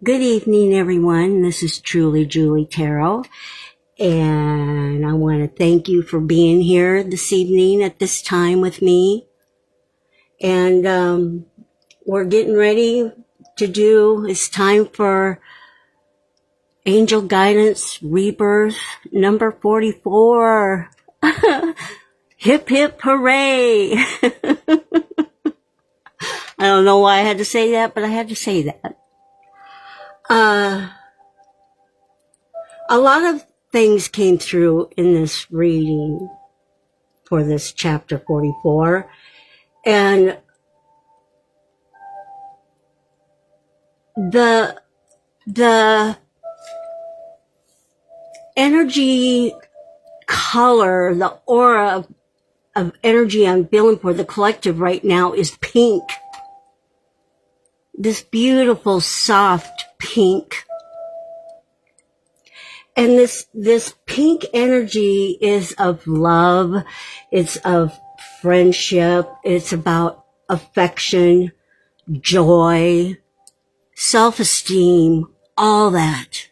Good evening, everyone. This is truly Julie Tarot, and I want to thank you for being here this evening at this time with me. And we're getting ready it's time for Angel Guidance Rebirth number 44. Hip, hip, hooray! I don't know why I had to say that, but I had to say that. A lot of things came through in this reading for this chapter 44, and the energy color, the aura of energy I'm feeling for the collective right now is pink. This beautiful, soft pink. And this pink energy is of love. It's of friendship. It's about affection, joy, self-esteem, all that.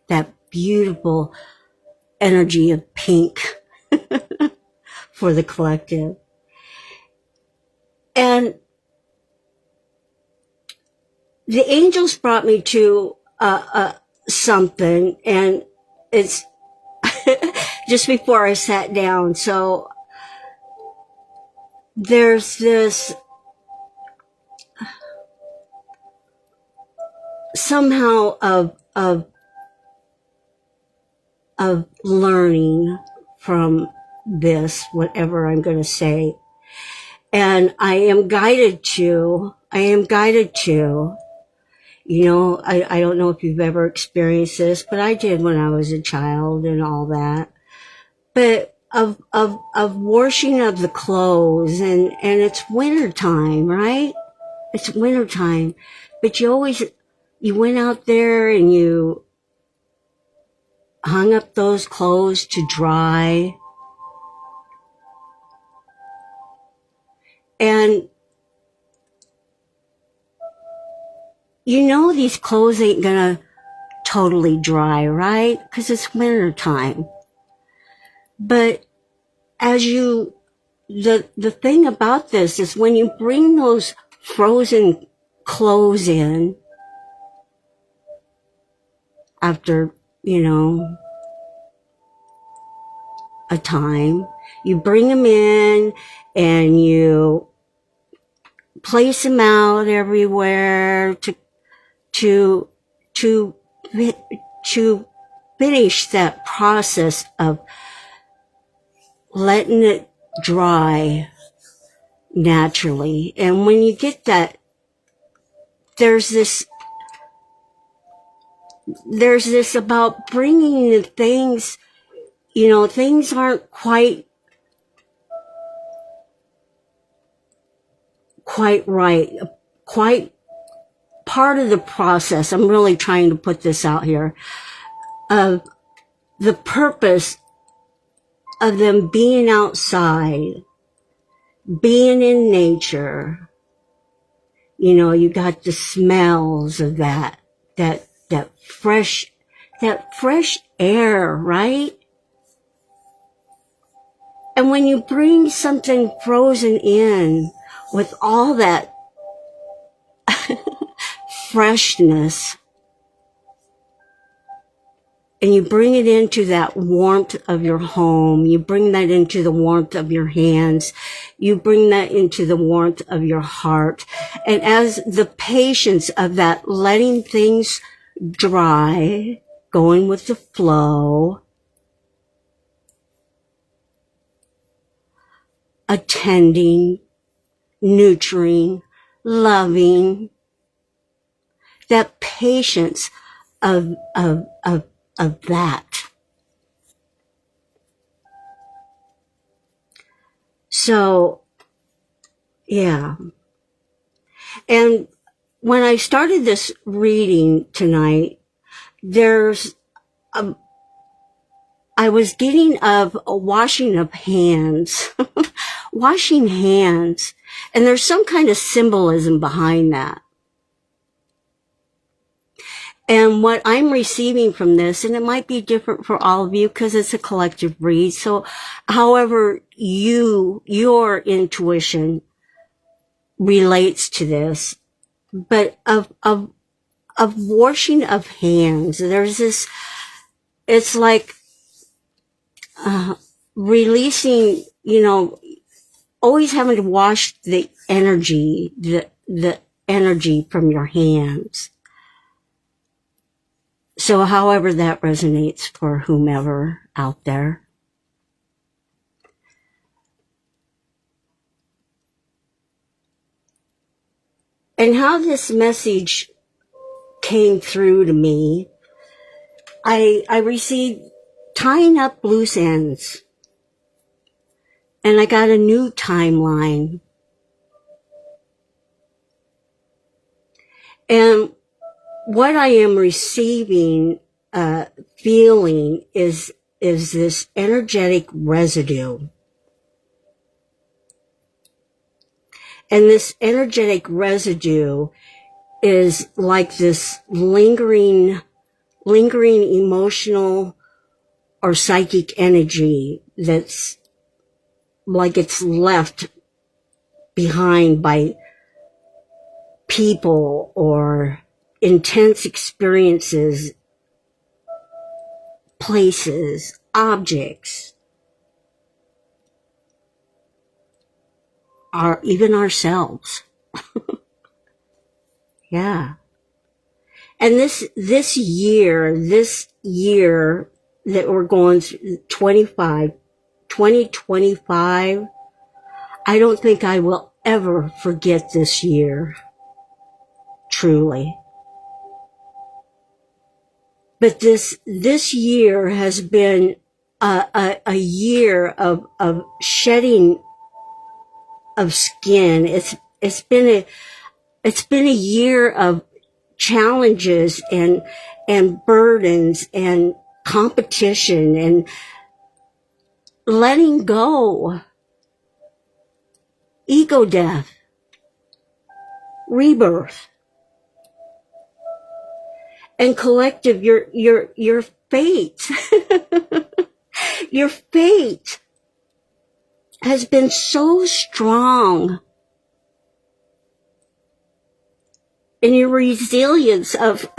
That beautiful energy of pink for the collective. And the angels brought me to something, and it's just before I sat down. So there's this somehow of learning from this, whatever I'm going to say. And I am guided to, I don't know if you've ever experienced this, but I did when I was a child and all that. But of washing of the clothes, and it's winter time, right? It's winter time. But you went out there and you hung up those clothes to dry. And these clothes ain't gonna totally dry, right? Because it's winter time. But the thing about this is when you bring those frozen clothes in after, a time, you bring them in and you place them out everywhere to finish that process of letting it dry naturally. And when you get that, there's this about bringing the things, things aren't quite right, quite part of the process. I'm really trying to put this out here of the purpose of them being outside, being in nature. You got the smells of that fresh air, right? And when you bring something frozen in with all that freshness, and you bring it into that warmth of your home, you bring that into the warmth of your hands, you bring that into the warmth of your heart. And as the patience of that letting things dry, going with the flow, attending, nurturing, loving, that patience of that. So, yeah. And when I started this reading tonight, I was getting of a washing of hands, washing hands, and there's some kind of symbolism behind that. And what I'm receiving from this, and it might be different for all of you because it's a collective read. So however your intuition relates to this, but of washing of hands, there's this, it's like, releasing, always having to wash the energy from your hands. So however that resonates for whomever out there. And how this message came through to me, I received tying up loose ends. And I got a new timeline. And what I am receiving, feeling is this energetic residue. And this energetic residue is like this lingering emotional or psychic energy that's like it's left behind by people or intense experiences, places, objects, or even ourselves. Yeah. And this year that we're going through, 2025, I don't think I will ever forget this year. Truly. But this year has been a year of shedding of skin. It's been a year of challenges and burdens and competition and letting go, ego death, rebirth, and collective, your fate. Your fate has been so strong, and your resilience of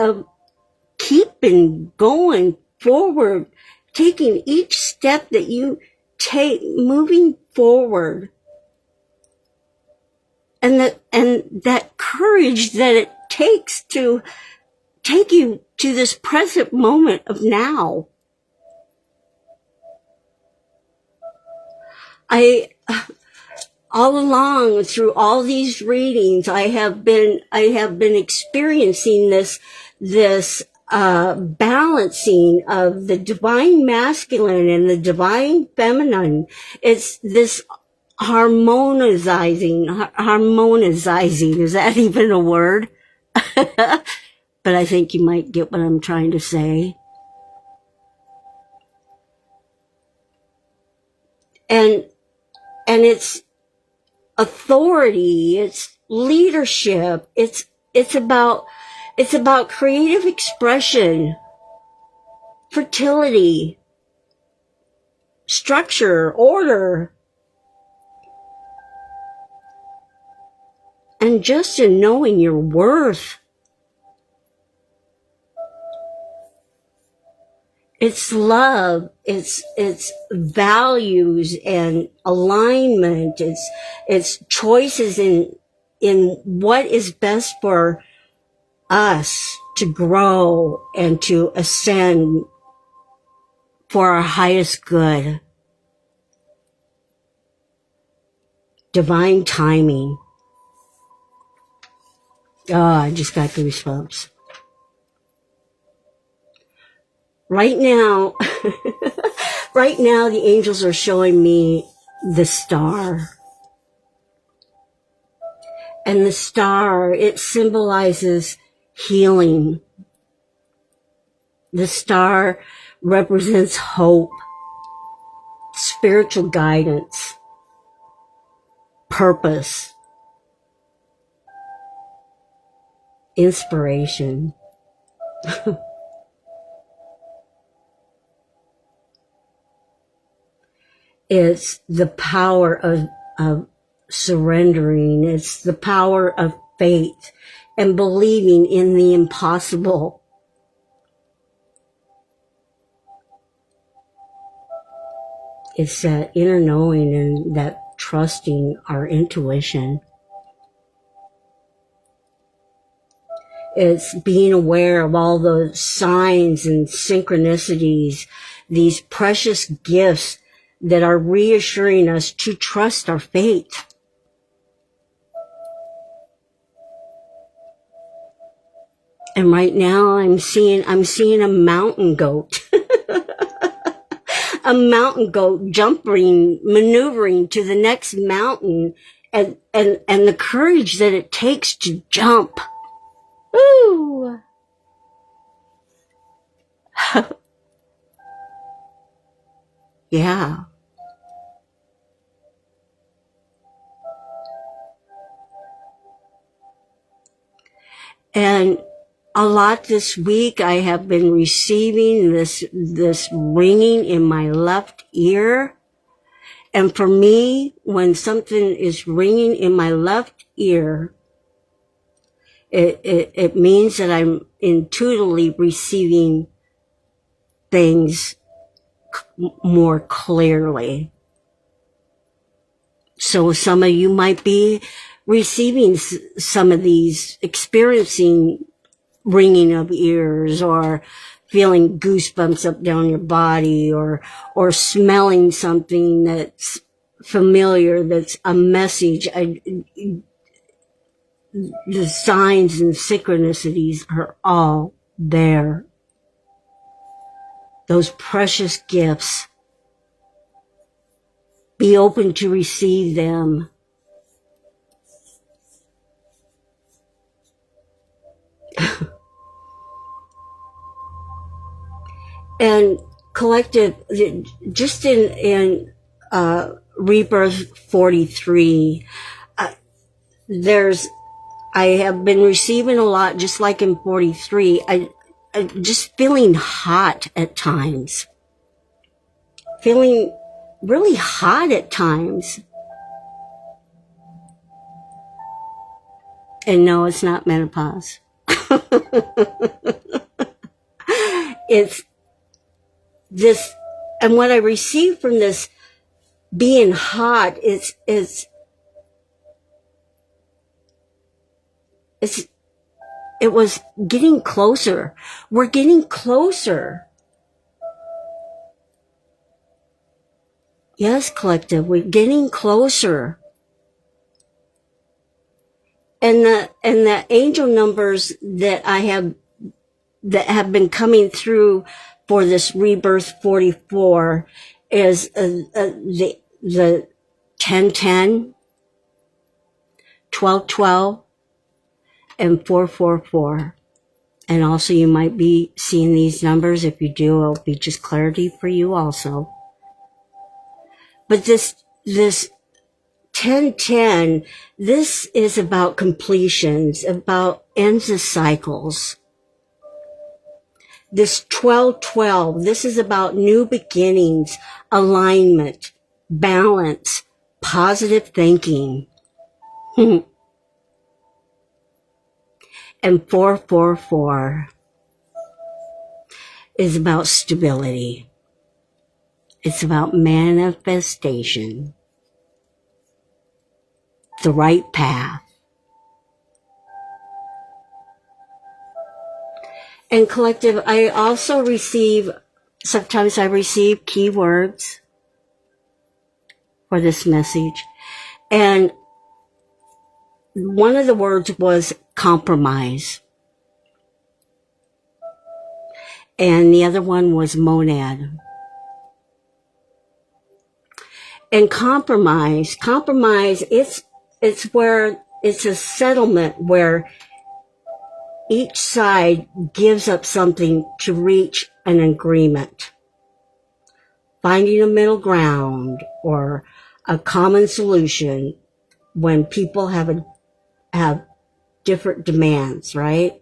keeping going forward, taking each step that you take, moving forward, and that courage that it takes to take you to this present moment of now. All along through all these readings, I have been experiencing this balancing of the divine masculine and the divine feminine. It's this harmonizing. Is that even a word? But I think you might get what I'm trying to say. And it's authority, it's leadership, it's about creative expression, fertility, structure, order, and just in knowing your worth. It's love, it's values and alignment, it's choices in what is best for us to grow and to ascend for our highest good. Divine timing. Oh, I just got goosebumps. Right now, the angels are showing me the star. And the star, it symbolizes healing. The star represents hope, spiritual guidance, purpose, inspiration. It's the power of surrendering. It's the power of faith and believing in the impossible. It's that inner knowing and that trusting our intuition. It's being aware of all the signs and synchronicities, these precious gifts that are reassuring us to trust our fate. And right now I'm seeing a mountain goat. A mountain goat jumping, maneuvering to the next mountain, and the courage that it takes to jump. Ooh. Yeah. And a lot this week I have been receiving this ringing in my left ear. And for me, when something is ringing in my left ear, it means that I'm intuitively receiving things more clearly. So some of you might be receiving some of these, experiencing ringing of ears, or feeling goosebumps up down your body, or smelling something that's familiar, that's a message. The signs and synchronicities are all there. Those precious gifts. Be open to receive them. And collective, just in Rebirth 43, I have been receiving a lot, just like in 43, I just feeling hot at times. Feeling really hot at times. And no, it's not menopause. It's this, and what I receive from this being hot, it was getting closer. We're getting closer. Yes, collective, we're getting closer. And the angel numbers that have been coming through for this Rebirth 44 is the 1010, 1212, and 444. And also you might be seeing these numbers. If you do, it'll be just clarity for you also. But this 1010, this is about completions, about ends of cycles. This 1212, this is about new beginnings, alignment, balance, positive thinking. And 444 is about stability. It's about manifestation, the right path. And collective, I also sometimes I receive keywords for this message. And one of the words was compromise. And the other one was monad. And compromise, it's where it's a settlement where each side gives up something to reach an agreement. Finding a middle ground or a common solution when people have different demands, right?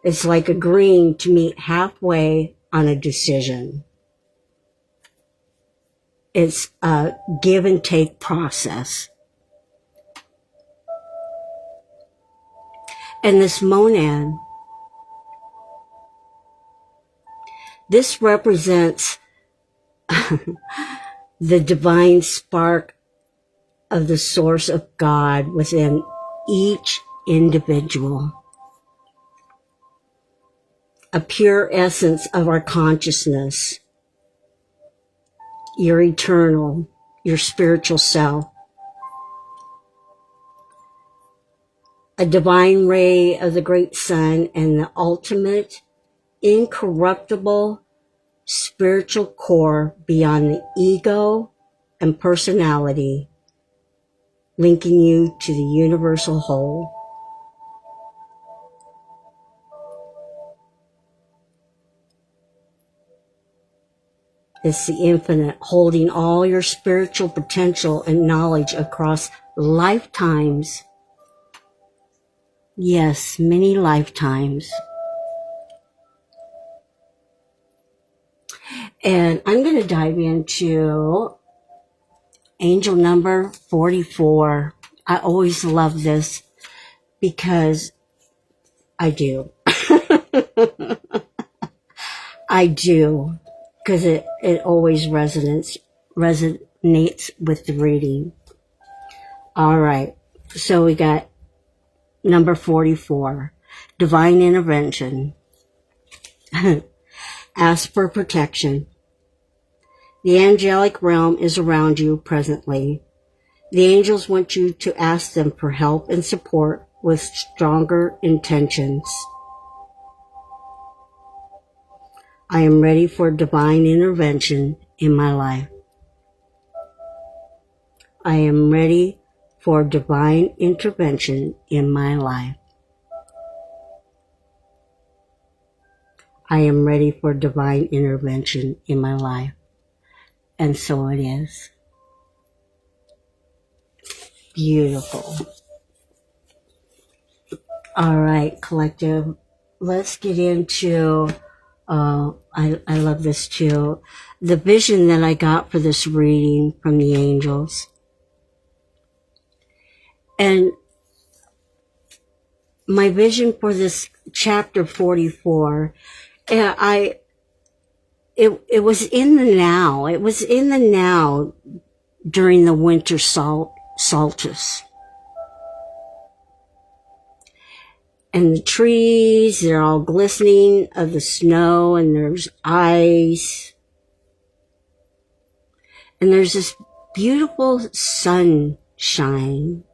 It's like agreeing to meet halfway on a decision. It's a give and take process. And this monad, this represents the divine spark of the source of God within each individual. A pure essence of our consciousness, your eternal, your spiritual self. A divine ray of the great sun and the ultimate, incorruptible spiritual core beyond the ego and personality, linking you to the universal whole. It's the infinite, holding all your spiritual potential and knowledge across lifetimes. Yes, many lifetimes. And I'm going to dive into angel number 44. I always love this because I do. I do. Because it always resonates with the reading. All right. So we got number 44. Divine intervention. Ask for protection. The angelic realm is around you presently. The angels want you to ask them for help and support with stronger intentions. I am ready for divine intervention in my life. I am ready for divine intervention in my life. I am ready for divine intervention in my life. And so it is. Beautiful. All right, collective. Let's get into, I love this too, the vision that I got for this reading from the angels. And my vision for this chapter 44, it was in the now. It was in the now during the winter solstice. And the trees, they're all glistening of the snow, and there's ice. And there's this beautiful sunshine.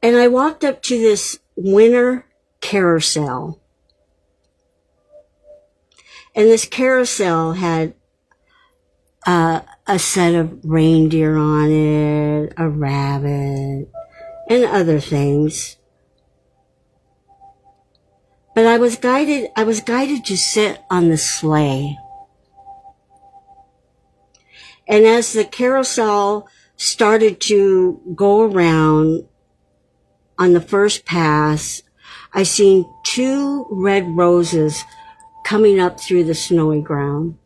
And I walked up to this winter carousel. And this carousel had a set of reindeer on it, a rabbit, and other things. But I was guided to sit on the sleigh. And as the carousel started to go around on the first pass, I seen 2 red roses coming up through the snowy ground.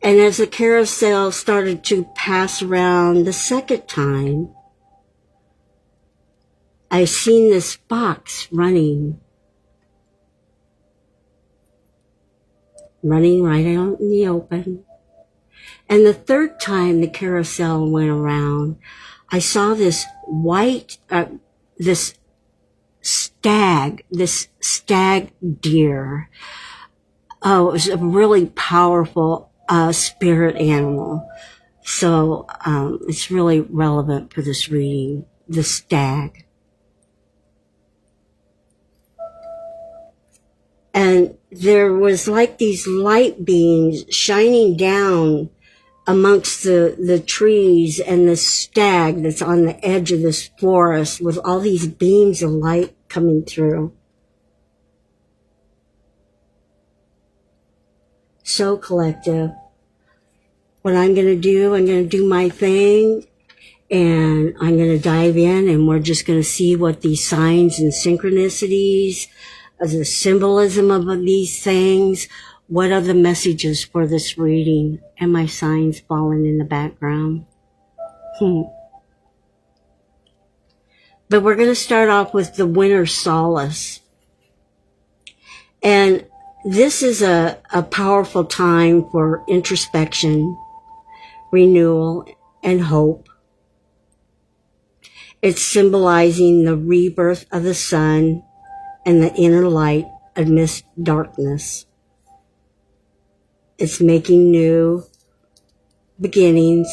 And as the carousel started to pass around the second time, I seen this fox running right out in the open. And the third time the carousel went around, I saw this this stag deer. Oh, it was a really powerful spirit animal. So it's really relevant for this reading, the stag. And there was like these light beams shining down amongst the trees and the stag that's on the edge of this forest with all these beams of light coming through. So collective. What I'm going to do my thing, And I'm going to dive in and we're just going to see what these signs and synchronicities, the symbolism of these things, what are the messages for this reading, and my signs falling in the background. But we're going to start off with the winter solace. And this is a powerful time for introspection, renewal, and hope. It's symbolizing the rebirth of the sun and the inner light amidst darkness. It's making new beginnings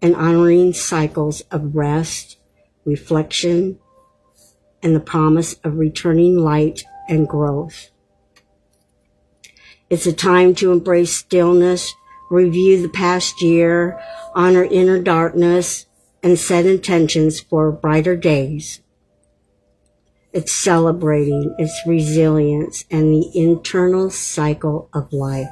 and honoring cycles of rest, reflection, and the promise of returning light and growth. It's a time to embrace stillness, review the past year, honor inner darkness, and set intentions for brighter days. It's celebrating its resilience and the internal cycle of life.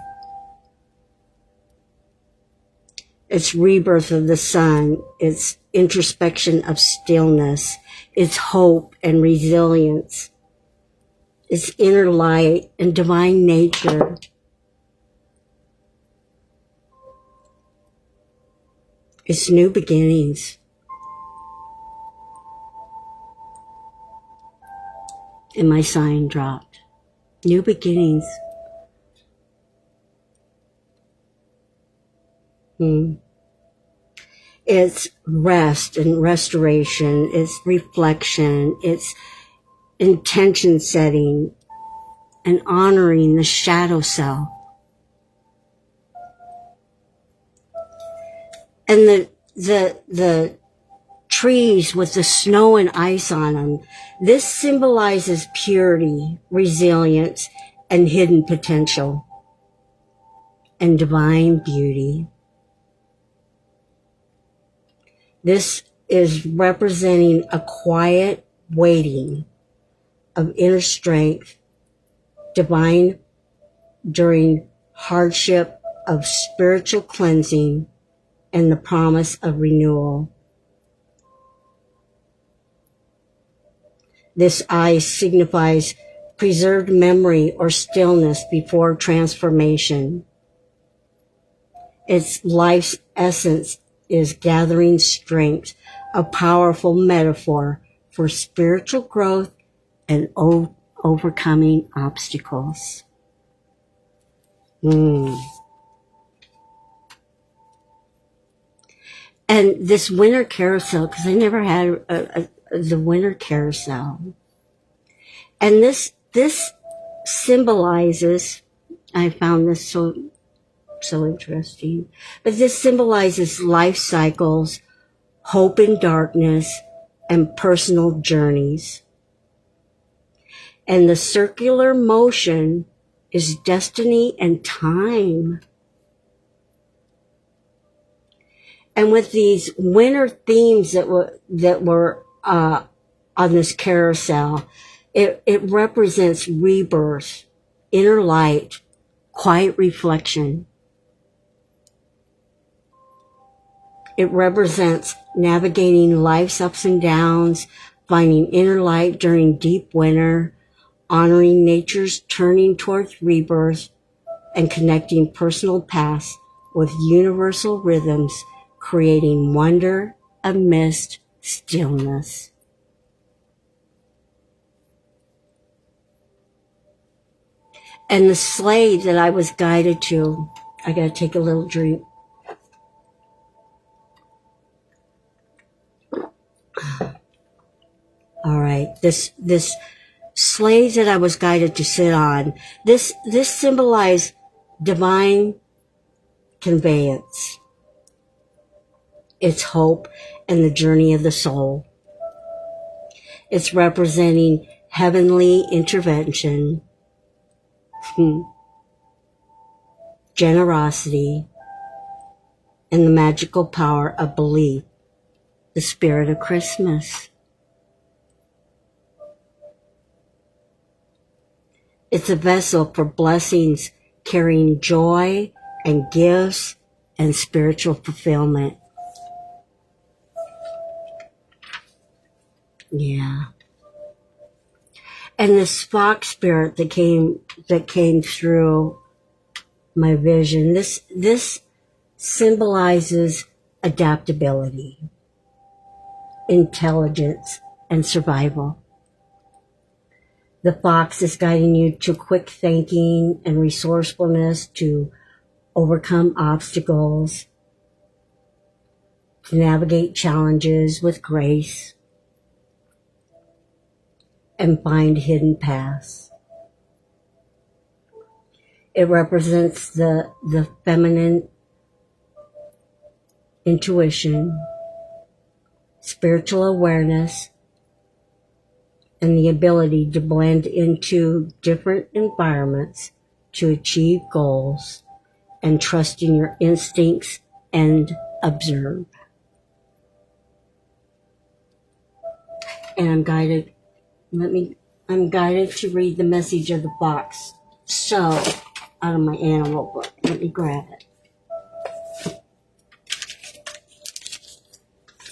It's rebirth of the sun, it's introspection of stillness, it's hope and resilience, it's inner light and divine nature. It's new beginnings. And my sign dropped. New beginnings. It's rest and restoration. It's reflection. It's intention setting and honoring the shadow self. And the trees with the snow and ice on them, this symbolizes purity, resilience, and hidden potential, and divine beauty. This is representing a quiet waiting of inner strength, divine during hardship, of spiritual cleansing, and the promise of renewal. This eye signifies preserved memory or stillness before transformation. Its life's essence is gathering strength, a powerful metaphor for spiritual growth and overcoming obstacles. And this winter carousel, because I never had the winter carousel. And this symbolizes, I found this so interesting, but this symbolizes life cycles, hope in darkness, and personal journeys. And the circular motion is destiny and time. And with these winter themes that were on this carousel, it represents rebirth, inner light, quiet reflection. It represents navigating life's ups and downs, finding inner light during deep winter, honoring nature's turning towards rebirth, and connecting personal paths with universal rhythms, creating wonder amidst stillness. And the sleigh that I was guided to, I gotta take a little drink. All right, this sleigh that I was guided to sit on, this symbolized divine conveyance. It's hope and the journey of the soul. It's representing heavenly intervention, generosity, and the magical power of belief, the spirit of Christmas. It's a vessel for blessings, carrying joy and gifts and spiritual fulfillment. Yeah. And the Spock spirit that came through my vision, this symbolizes adaptability, intelligence, and survival. The fox is guiding you to quick thinking and resourcefulness to overcome obstacles, to navigate challenges with grace, and find hidden paths. It represents the feminine intuition, spiritual awareness, and the ability to blend into different environments to achieve goals and trust in your instincts and observe. And I'm guided to read the message of the fox. So, out of my animal book, let me grab it.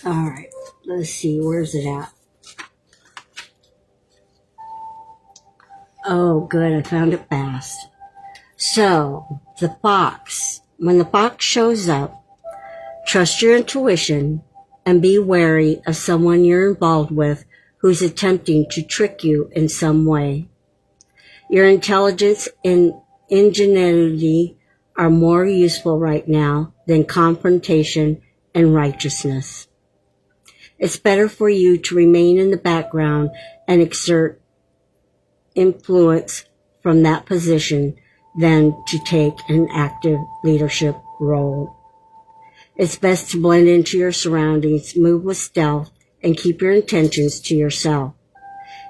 All right, let's see, where's it at? Oh, good, I found it fast. So, the fox. When the fox shows up, trust your intuition and be wary of someone you're involved with who's attempting to trick you in some way. Your intelligence and ingenuity are more useful right now than confrontation and righteousness. It's better for you to remain in the background and exert influence from that position than to take an active leadership role. It's best to blend into your surroundings, move with stealth, and keep your intentions to yourself.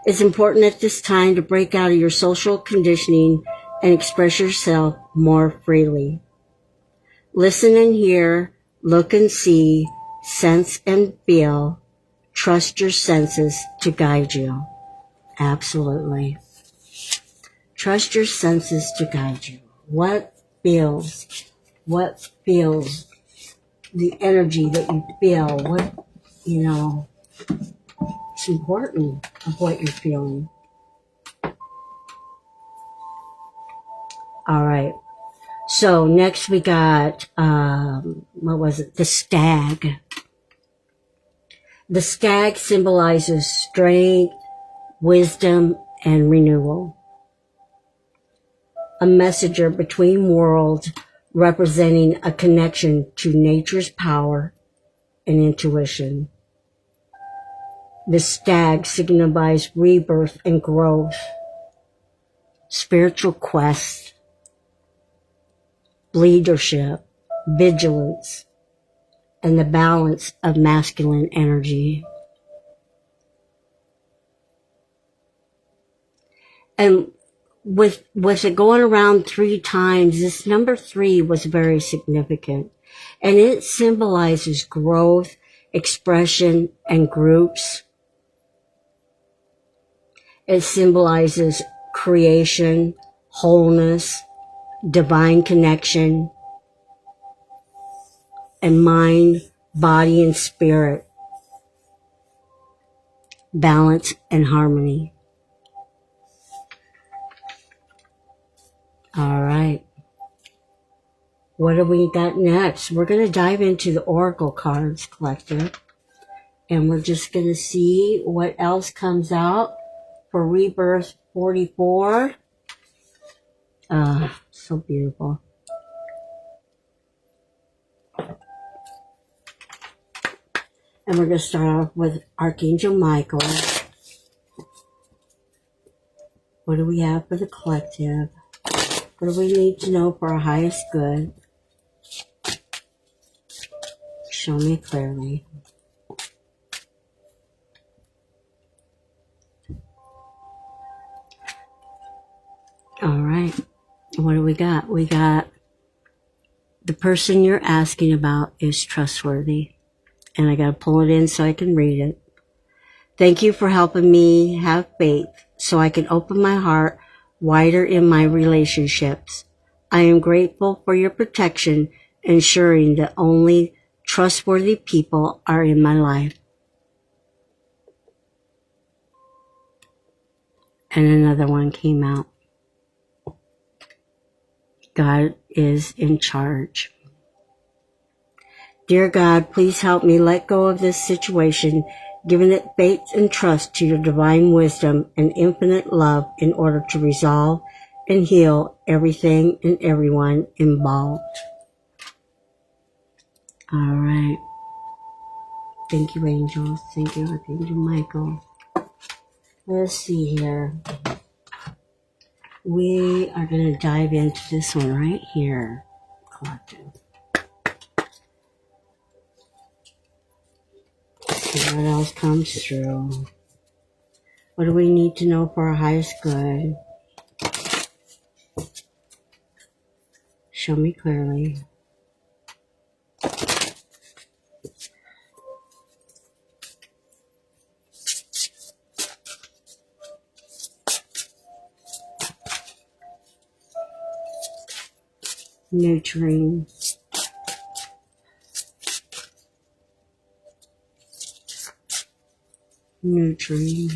It's important at this time to break out of your social conditioning and express yourself more freely. Listen and hear, look and see, sense and feel. Trust your senses to guide you. Absolutely. Trust your senses to guide you. What feels the energy that you feel, it's important of what you're feeling. All right. So next we got, The stag. The stag symbolizes strength, wisdom, and renewal. A messenger between worlds representing a connection to nature's power and intuition. The stag signifies rebirth and growth, spiritual quest, leadership, vigilance, and the balance of masculine energy. And with it going around 3 times, this number 3 was very significant. And it symbolizes growth, expression, and groups. It symbolizes creation, wholeness, divine connection, and mind, body, and spirit, balance, and harmony. All right. What do we got next? We're going to dive into the Oracle cards collective, and we're just going to see what else comes out for Rebirth 44. So beautiful. And we're going to start off with Archangel Michael. What do we have for the collective? What do we need to know for our highest good? Show me clearly. All right. What do we got? We got the person you're asking about is trustworthy. And I got to pull it in so I can read it. Thank you for helping me have faith so I can open my heart wider in my relationships. I am grateful for your protection, ensuring that only trustworthy people are in my life. And another one came out. God is in charge. Dear God, please help me let go of this situation, giving it faith and trust to your divine wisdom and infinite love in order to resolve and heal everything and everyone involved. All right. Thank you, angels. Thank you, Archangel Michael. Let's see here. We are going to dive into this one right here. Collective. See what else comes through. What do we need to know for our highest good? Show me clearly. Nurturing. Nurturing.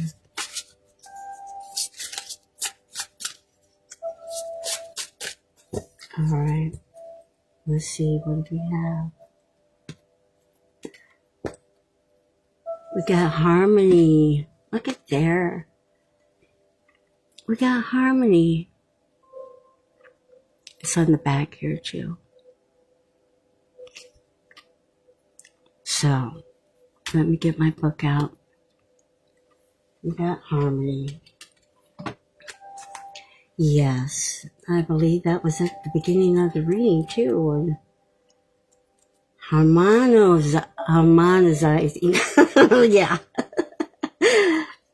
All right. Let's see, what do we have? We got harmony. Look at there. We got harmony. It's on the back here too. So, let me get my book out. We got harmony. Yes, I believe that was at the beginning of the reading too. And harmonizing. Yeah.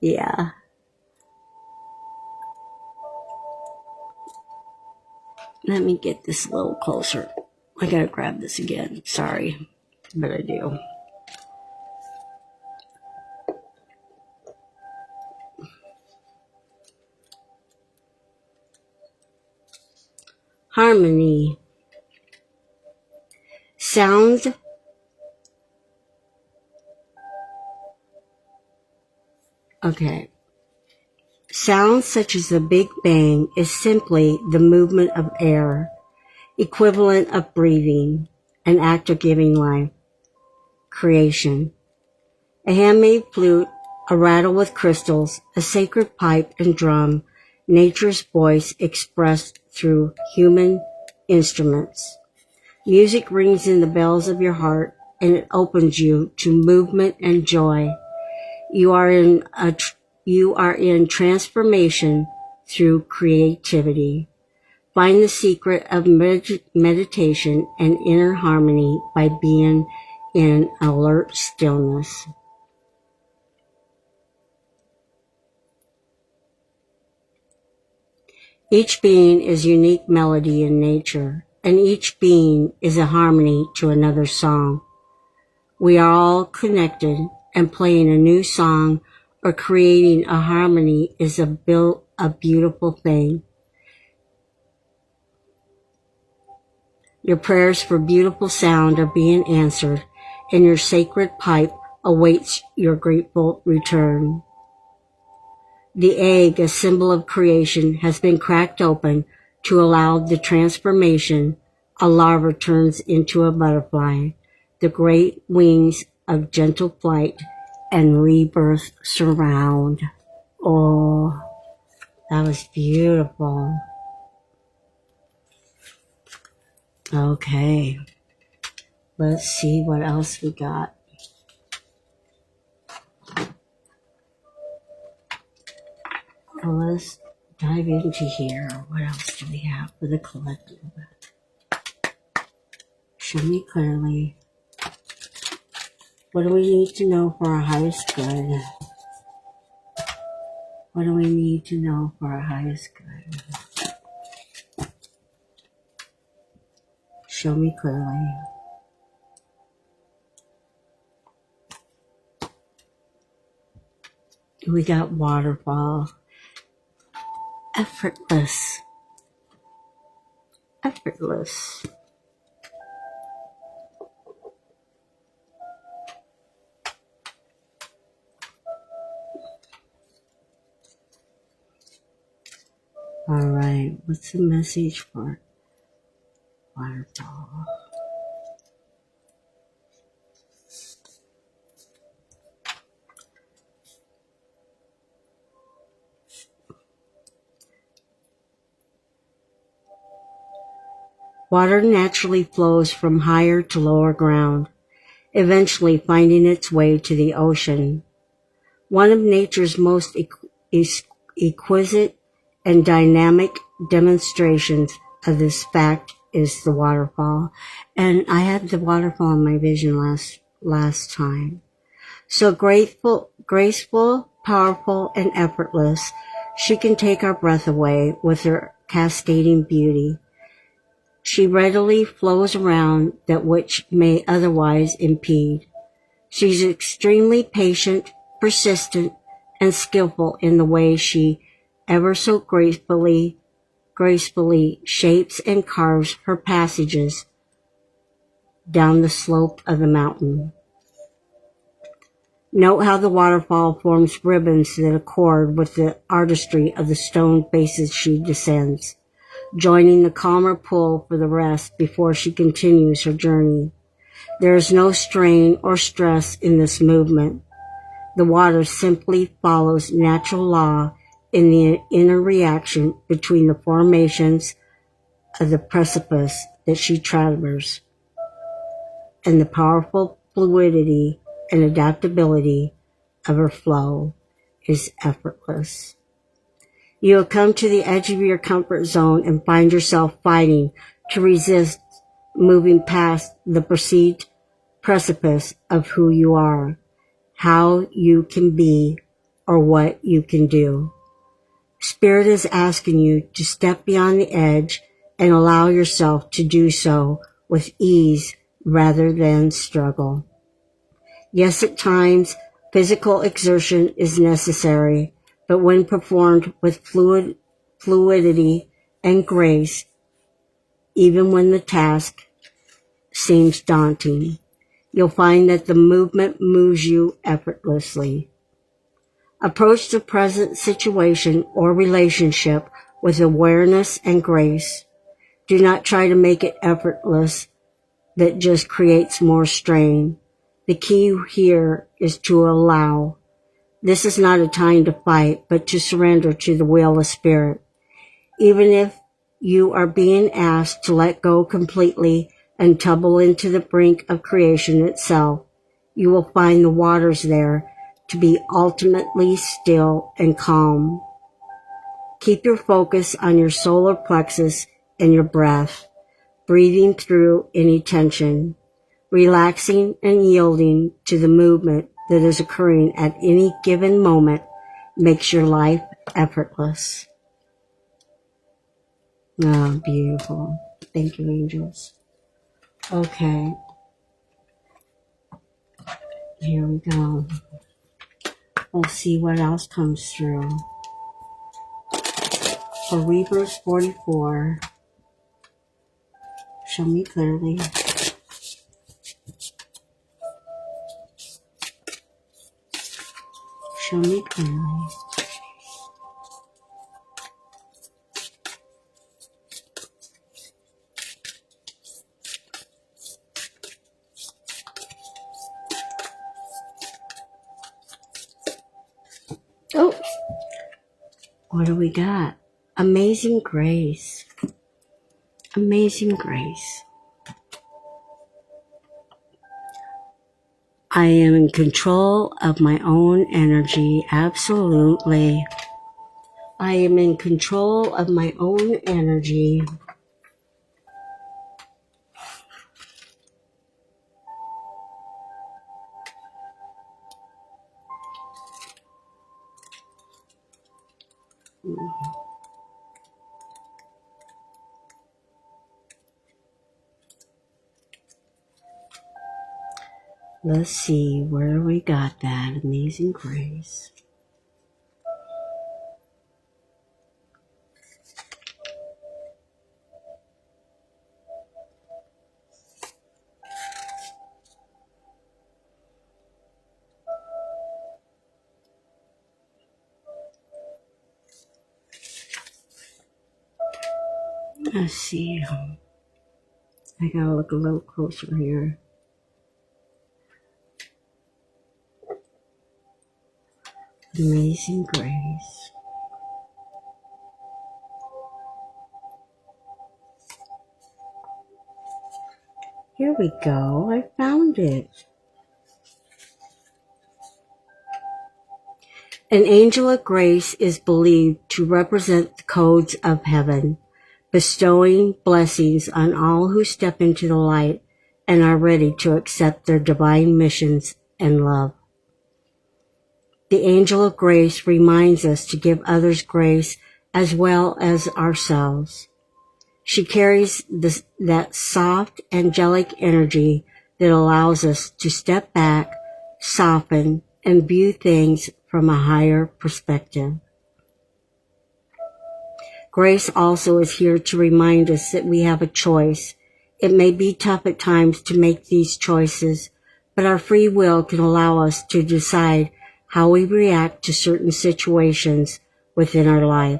Yeah. Let me get this a little closer. I gotta grab this again. Sorry, but I do. Harmony. Sound. Okay. Sound such as the Big Bang is simply the movement of air, equivalent of breathing, an act of giving life, creation. A handmade flute, a rattle with crystals, a sacred pipe and drum, nature's voice expressed through human instruments. Music rings in the bells of your heart, and it opens you to movement and joy. You are in transformation through creativity. Find the secret of meditation and inner harmony by being in alert stillness. Each being is unique melody in nature, and each being is a harmony to another song. We are all connected, and playing a new song or creating a harmony is a beautiful thing. Your prayers for beautiful sound are being answered, and your sacred pipe awaits your grateful return. The egg, a symbol of creation, has been cracked open to allow the transformation. A larva turns into a butterfly. The great wings of gentle flight and rebirth surround. Oh, that was beautiful. Okay. Let's see what else we got. Well, let's dive into here. What else do we have for the collective? Show me clearly. What do we need to know for our highest good? What do we need to know for our highest good? Show me clearly. We got waterfall. Effortless. Effortless. All right, what's the message for waterfall? Water naturally flows from higher to lower ground, eventually finding its way to the ocean. One of nature's most exquisite and dynamic demonstrations of this fact is the waterfall. And I had the waterfall in my vision last time. So graceful, powerful, and effortless, she can take our breath away with her cascading beauty. She readily flows around that which may otherwise impede. She's extremely patient, persistent, and skillful in the way she ever so gracefully shapes and carves her passages down the slope of the mountain. Note how the waterfall forms ribbons that accord with the artistry of the stone faces she descends, joining the calmer pull for the rest before she continues her journey. There is no strain or stress in this movement. The water simply follows natural law in the inner reaction between the formations of the precipice that she traverses and the powerful fluidity and adaptability of her flow is effortless. You will come to the edge of your comfort zone and find yourself fighting to resist moving past the perceived precipice of who you are, how you can be, or what you can do. Spirit is asking you to step beyond the edge and allow yourself to do so with ease rather than struggle. Yes, at times, physical exertion is necessary, but when performed with fluidity and grace, even when the task seems daunting, you'll find that the movement moves you effortlessly. Approach the present situation or relationship with awareness and grace. Do not try to make it effortless. That just creates more strain. The key here is to allow. This is not a time to fight, but to surrender to the will of Spirit. Even if you are being asked to let go completely and tumble into the brink of creation itself, you will find the waters there to be ultimately still and calm. Keep your focus on your solar plexus and your breath, breathing through any tension, relaxing and yielding to the movement that is occurring at any given moment makes your life effortless. Oh, beautiful. Thank you, angels. Okay, here we go. We'll see what else comes through. For Rebirth 44, show me clearly. Show me clearly. Oh, what do we got? Amazing grace. Amazing grace. I am in control of my own energy. Absolutely. I am in control of my own energy. Let's see where we got that amazing grace. Let's see. I gotta look a little closer here. Amazing Grace. Here we go. I found it. An angel of grace is believed to represent the codes of heaven, bestowing blessings on all who step into the light and are ready to accept their divine missions and love. The angel of grace reminds us to give others grace as well as ourselves. She carries that soft, angelic energy that allows us to step back, soften, and view things from a higher perspective. Grace also is here to remind us that we have a choice. It may be tough at times to make these choices, but our free will can allow us to decide how we react to certain situations within our life.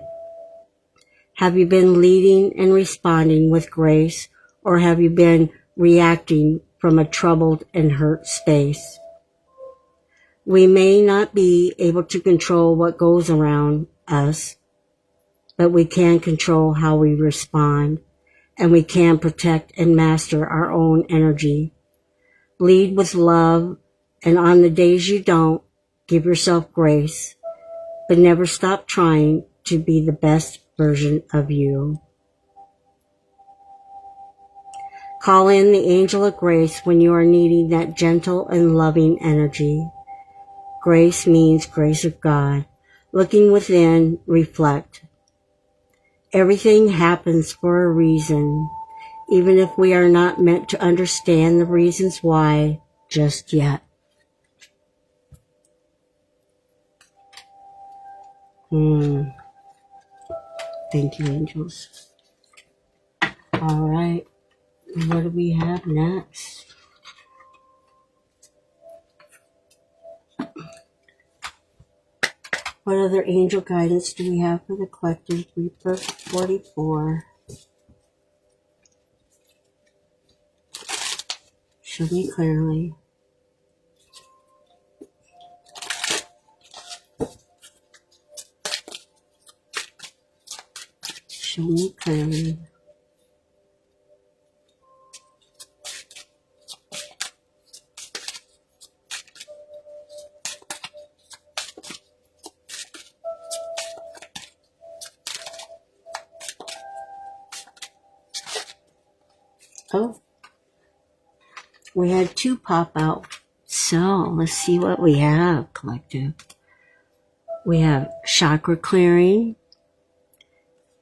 Have you been leading and responding with grace, or have you been reacting from a troubled and hurt space? We may not be able to control what goes around us, but we can control how we respond, and we can protect and master our own energy. Lead with love, and on the days you don't, give yourself grace, but never stop trying to be the best version of you. Call in the angel of grace when you are needing that gentle and loving energy. Grace means grace of God. Looking within, reflect. Everything happens for a reason, even if we are not meant to understand the reasons why just yet. Thank you, angels. All right. What do we have next? What other angel guidance do we have for the collective? Rebirth 44. Show me clearly. Show me clearly. Oh, we had two pop out. So let's see what we have, collective. We have chakra clearing,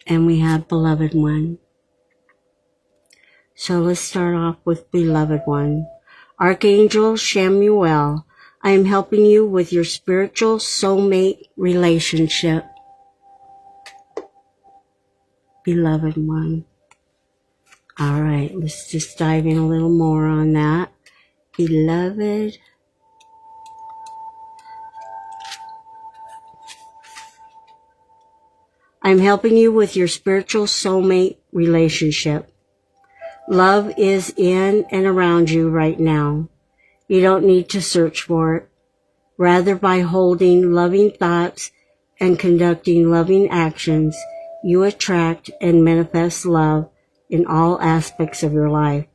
and we have beloved one. So let's start off with beloved one. Archangel Shamuel, I am helping you with your spiritual soulmate relationship. Beloved one. All right, let's just dive in a little more on that. Beloved. I'm helping you with your spiritual soulmate relationship. Love is in and around you right now. You don't need to search for it. Rather, by holding loving thoughts and conducting loving actions, you attract and manifest love in all aspects of your life.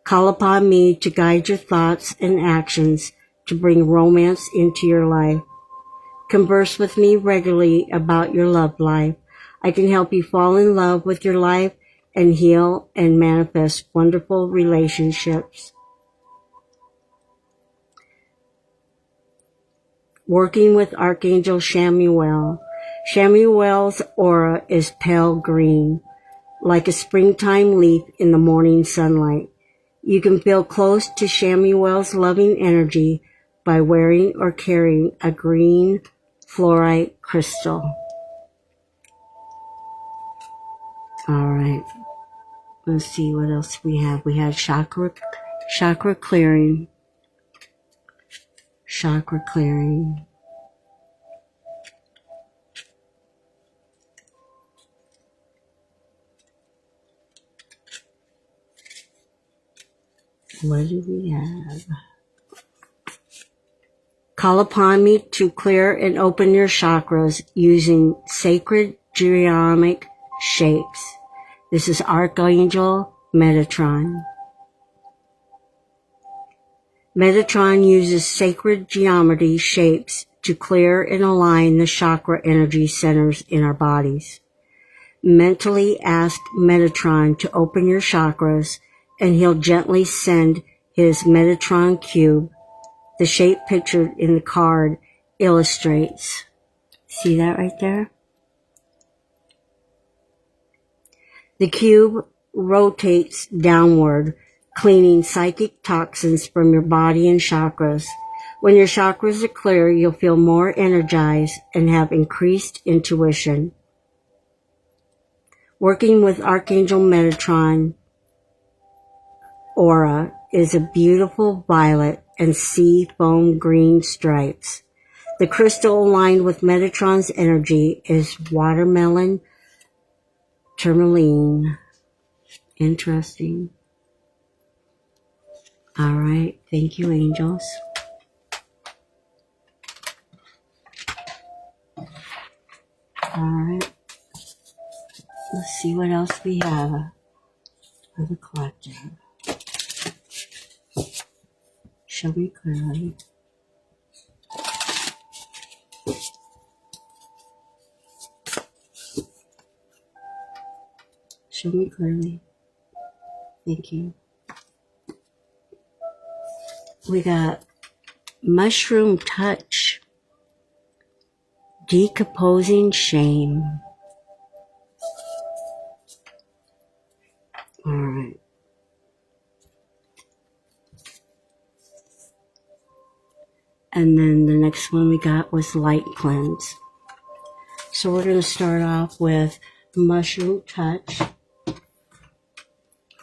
Call upon me to guide your thoughts and actions to bring romance into your life. Converse with me regularly about your love life. I can help you fall in love with your life and heal and manifest wonderful relationships. Working with Archangel Shamuel. Shamuel's aura is pale green, like a springtime leaf in the morning sunlight. You can feel close to Shamuel's loving energy by wearing or carrying a green fluorite crystal. All right. Let's see what else we have. We have chakra clearing. Chakra clearing. What do we have? Call upon me to clear and open your chakras using sacred geometric shapes. This is Archangel Metatron. Metatron uses sacred geometry shapes to clear and align the chakra energy centers in our bodies. Mentally ask Metatron to open your chakras, and he'll gently send his Metatron cube. The shape pictured in the card illustrates. See that right there? The cube rotates downward, cleaning psychic toxins from your body and chakras. When your chakras are clear, you'll feel more energized and have increased intuition. Working with Archangel Metatron aura is a beautiful violet and sea foam green stripes. The crystal aligned with Metatron's energy is watermelon tourmaline. Interesting. All right. Thank you, angels. All right. Let's see what else we have for the collective. Show me clearly. Show me clearly. Thank you. We got mushroom touch. Decomposing shame. All right. And then the next one we got was light cleanse. So we're going to start off with mushroom touch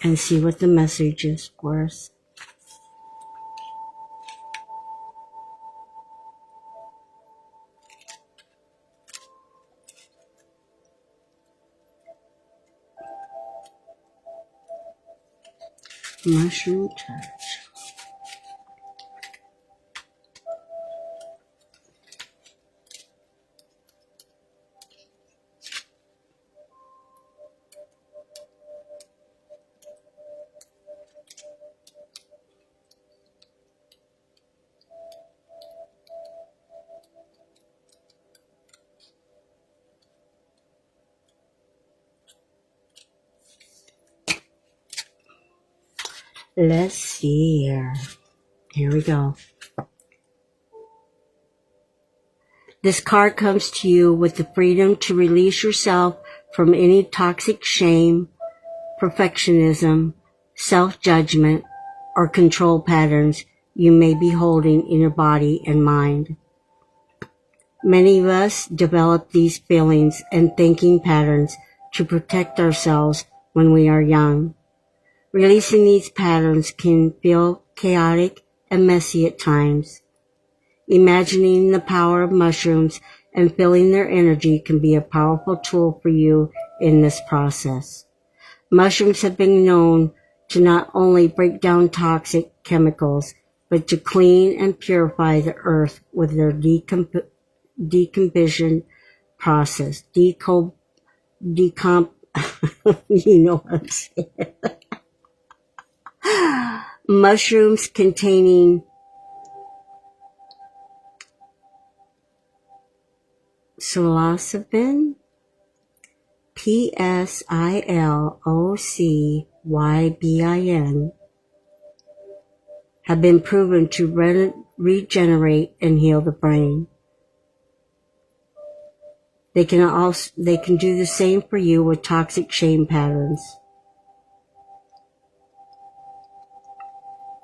and see what the message is for us. Mushroom touch. Let's see here. Here we go. This card comes to you with the freedom to release yourself from any toxic shame, perfectionism, self-judgment, or control patterns you may be holding in your body and mind. Many of us develop these feelings and thinking patterns to protect ourselves when we are young. Releasing these patterns can feel chaotic and messy at times. Imagining the power of mushrooms and feeling their energy can be a powerful tool for you in this process. Mushrooms have been known to not only break down toxic chemicals, but to clean and purify the earth with their decomposition process. You know what I'm saying. Mushrooms containing psilocybin, psilocybin, have been proven to regenerate and heal the brain. They can do the same for you with toxic shame patterns.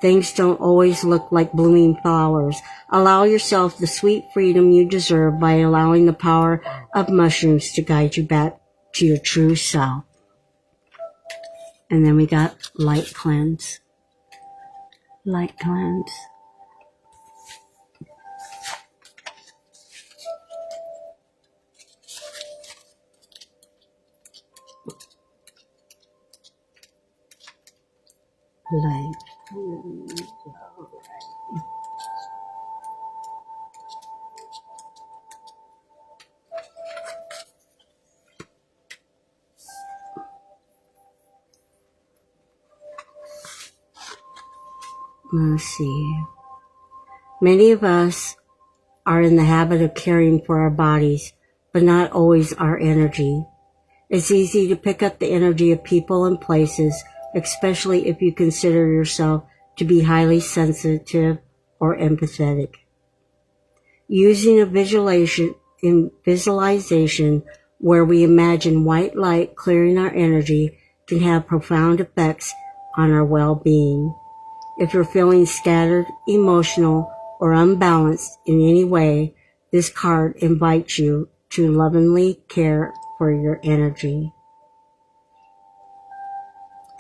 Things don't always look like blooming flowers. Allow yourself the sweet freedom you deserve by allowing the power of mushrooms to guide you back to your true self. And then we got light cleanse. Light cleanse. Light cleanse. Let's see. Many of us are in the habit of caring for our bodies, but not always our energy. It's easy to pick up the energy of people and places, especially if you consider yourself to be highly sensitive or empathetic. Using a visualization where we imagine white light clearing our energy can have profound effects on our well-being. If you're feeling scattered, emotional, or unbalanced in any way, this card invites you to lovingly care for your energy.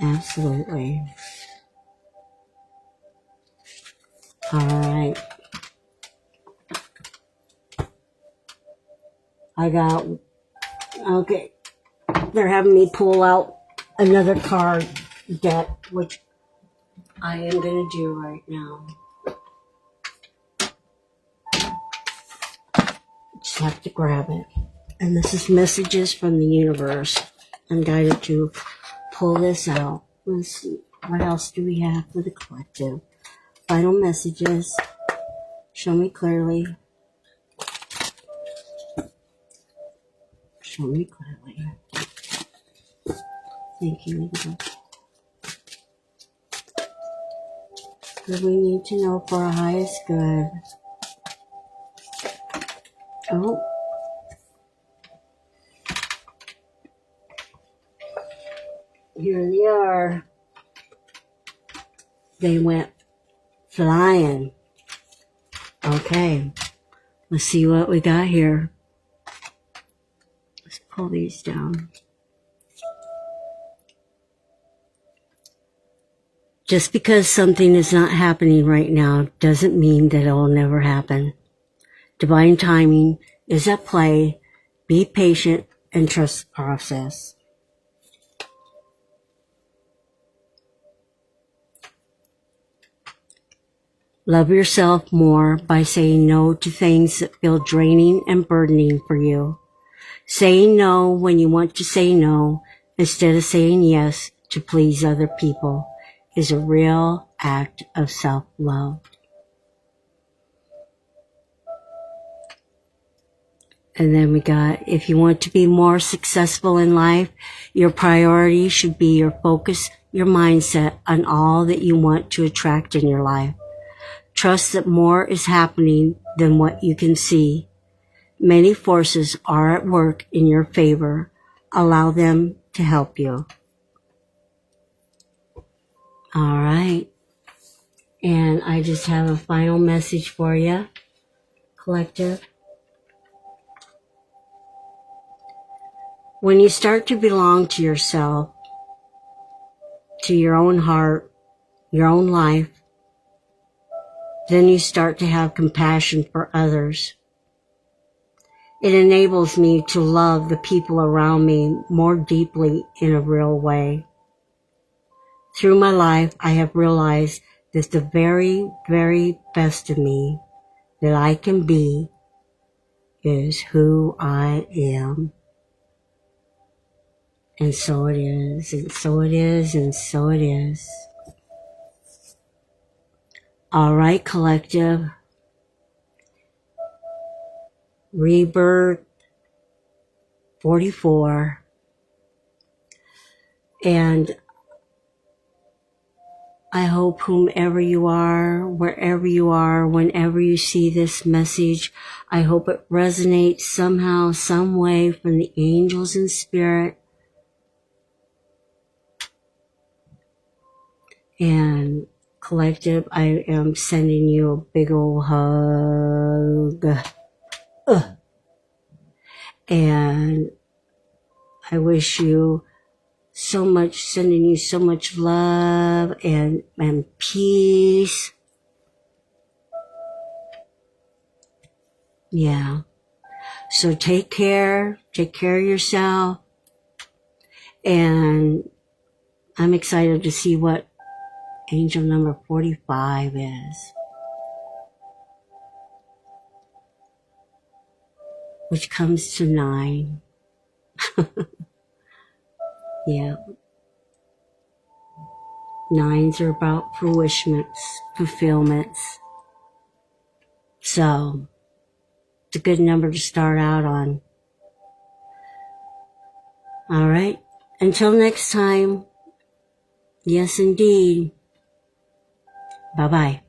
Absolutely. All right. Okay. They're having me pull out another card deck, which I am going to do right now. Just have to grab it. And this is messages from the universe. I'm guided to pull this out. Let's see. What else do we have for the collective? Final messages. Show me clearly. Show me clearly. Thank you. What we need to know for our highest good. Oh. Here they are. They went flying. Okay. Let's see what we got here. Let's pull these down. Just because something is not happening right now doesn't mean that it will never happen. Divine timing is at play. Be patient and trust the process. Love yourself more by saying no to things that feel draining and burdening for you. Saying no when you want to say no instead of saying yes to please other people is a real act of self-love. And then we got, if you want to be more successful in life, your priority should be your focus, your mindset on all that you want to attract in your life. Trust that more is happening than what you can see. Many forces are at work in your favor. Allow them to help you. All right. And I just have a final message for you, collective. When you start to belong to yourself, to your own heart, your own life, then you start to have compassion for others. It enables me to love the people around me more deeply in a real way. Through my life, I have realized that the very, very best of me that I can be is who I am. And so it is, and so it is, and so it is. All right, collective. Rebirth 44. And I hope whomever you are, wherever you are, whenever you see this message, I hope it resonates somehow, some way from the angels and spirit. And collective, I am sending you a big old hug. And I wish you so much, sending you so much love and peace. Yeah. So take care of yourself. And I'm excited to see what angel number 45 is, which comes to 9. Yeah. Nines are about fruishments, fulfillments. So, it's a good number to start out on. All right. Until next time. Yes, indeed. Bye-bye.